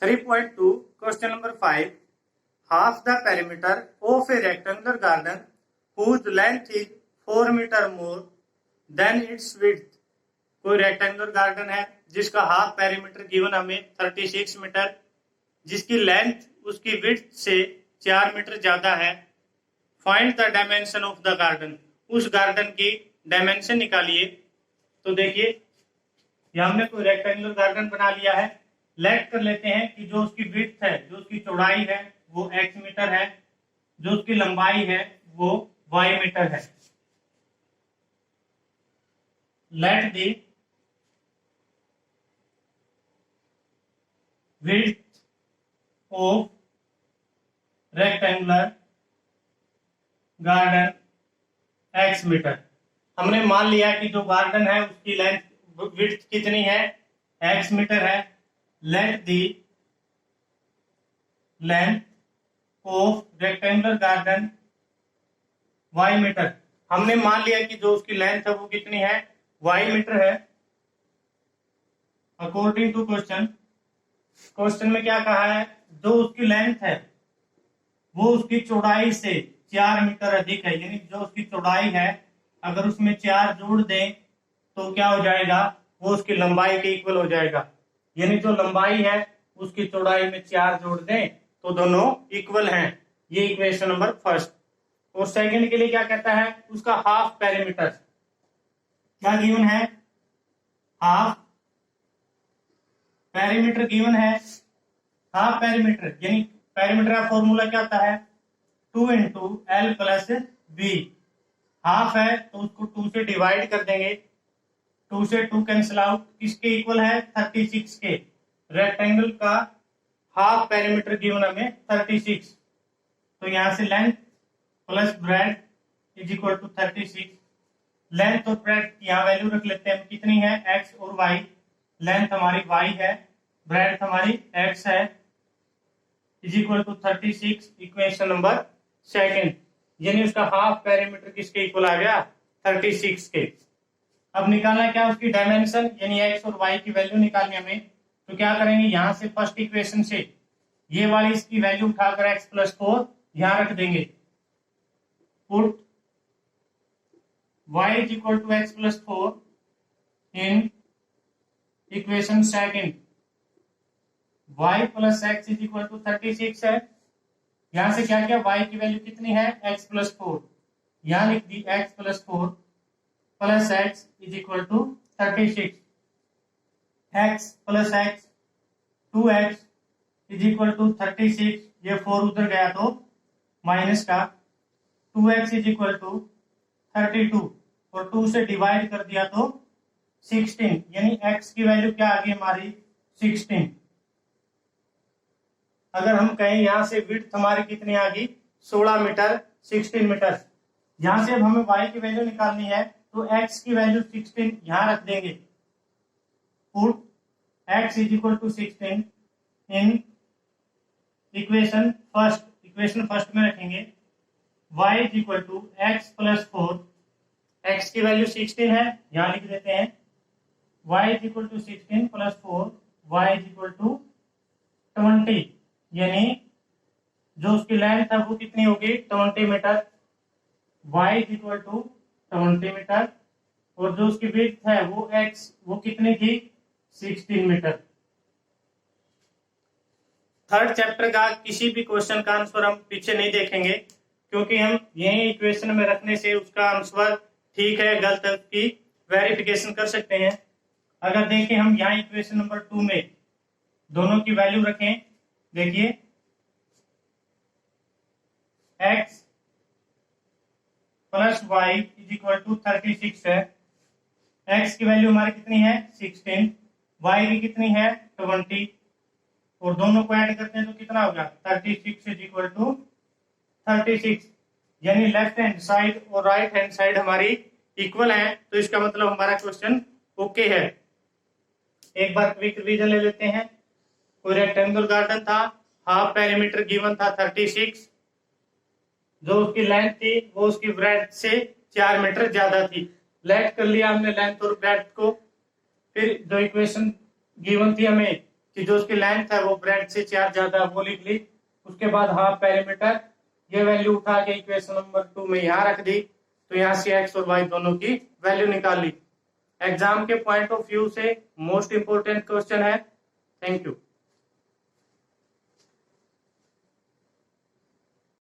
3.2 question number 5. Half the perimeter of a rectangular garden whose length is 4 meter more than its width. कोई rectangular garden है जिसका half perimeter given हमें 36 metre, जिसकी length उसकी width से 4 metre ज्यादा है। Find the dimension of the garden. उस गार्डन की डायमेंशन निकालिए। तो देखिए यहां हमने कोई रेक्टेंगुलर गार्डन बना लिया है। लेट कर लेते हैं कि जो उसकी विड्थ है, जो उसकी चौड़ाई है वो x मीटर है, जो उसकी लंबाई है वो y मीटर है। Let the width of rectangular garden x metre. हमने मान लिया कि जो गार्डन है उसकी लेंथ विड्थ कितनी है, x मीटर है। Let the length of rectangular garden y metre. हमने मान लिया कि जो उसकी लेंथ है वो कितनी है, y मीटर है। अकॉर्डिंग टू क्वेश्चन में क्या कहा है, जो उसकी लेंथ है वो उसकी चौड़ाई से 4 मीटर अधिक है। यानी जो उसकी चौड़ाई है अगर उसमें 4 जोड़ दें तो क्या हो जाएगा, वो उसकी लंबाई के इक्वल हो जाएगा। यानी जो लंबाई है उसकी चौड़ाई में 4 जोड़ दें तो दोनों इक्वल हैं। ये इक्वेशन नंबर फर्स्ट। और सेकंड के लिए क्या कहता है, उसका हाफ पेरीमीटर क्या गिवन है, हाफ पेरीमीटर गिवन है। हाफ पेरीमीटर यानी पेरीमीटर का फॉर्मूला क्या होता है, 2 into L plus B. Half है तो उसको 2 से डिवाइड कर देंगे, 2 से 2 कैंसिल आउट। किसके इक्वल है, 36 के। रेक्टेंगल का हाफ पेरीमीटर गिवन हमें 36। तो यहां से length plus breadth is equal to 36। Length और ब्रेड यहाँ वैल्यू रख लेते हैं, कितनी है, x और y। लेंथ हमारी y है, ब्रेड हमारी x है, is equal to 36। Equation number second. यानी उसका हाफ पेरीमीटर किसके इक्वल आ गया, 36 के। अब निकालना क्या, उसकी डायमेंशन यानी x और y की वैल्यू निकालनी हमें। तो क्या करेंगे, यहां से फर्स्ट इक्वेशन से ये वाली इसकी वैल्यू उठाकर x प्लस 4 यहां रख देंगे। Put y is equal to x plus 4 in equation second. y plus x is equal to 36 है। यहां से क्या किया, y की वैल्यू कितनी है, x प्लस 4। यहां लिख दी x plus 4 plus x is equal to 36। x plus x 2x is equal to 36। ये 4 उधर गया तो माइनस का 2x इज इक्वल टू 32 और 2 से डिवाइड कर दिया तो 16। यानी x की वैल्यू क्या आ गई हमारी, 16। अगर हम कहें यहां से विड्थ हमारी कितनी आ गई, 16 मीटर, 16 मीटर। यहां से अब हमें y की वैल्यू निकालनी है तो x की वैल्यू 16 यहां रख देंगे। Put x is equal to 16 in equation first. Equation first में रखेंगे y is equal to x plus 4। x की वैल्यू 16 है, यहां लिख देते हैं y is equal to 16 plus 4, y is equal to 20। यानी जो उसकी लेंथ है वो कितनी होगी, 20 metre. y is equal to 20 metre और जो उसकी विड्थ है वो x वो कितनी थी, 16 मीटर। थर्ड चैप्टर का किसी भी क्वेश्चन का आंसर हम पीछे नहीं देखेंगे, क्योंकि हम यही इक्वेशन में रखने से उसका आंसर ठीक है गलत की वेरिफिकेशन कर सकते हैं। अगर देखें हम यहाँ इक्वेशन नंबर 2 में दोनों की वैल्यू रखें, देखिए x plus y is equal to 36 है। x की वैल्यू हमारी कितनी है, 16, y की कितनी है, 20 और दोनों को ऐड करते हैं तो कितना होगा, 36 इज इक्वल टू 36। यानी लेफ्ट हैंड साइड और राइट हैंड साइड हमारी इक्वल है। तो इसका मतलब हमारा क्वेश्चन ओके है। एक बार क्विक रिवीजन ले लेते हैं। कोई रेक्टेंगुलर गार्डन था, हाफ पेरीमीटर गिवन था 36, जो उसकी लेंथ थी वो उसकी ब्रेड्थ से 4 मीटर ज्यादा थी। लेट कर लिया हमने लेंथ और ब्रेड्थ को। फिर जो इक्वेशन गिवन थी हमें कि जो उसकी लेंथ है वो ब्रेड से 4 ज्यादा, वो लिख ली। उसके बाद हाफ पेरीमीटर, ये वैल्यू उठा के इक्वेशन नंबर 2 में यहाँ रख दी, तो यहाँ से एक्स और वाई दोनों की वैल्यू निकाल ली। एग्जाम के पॉइंट ऑफ व्यू से मोस्ट इंपोर्टेंट क्वेश्चन है। Thank you.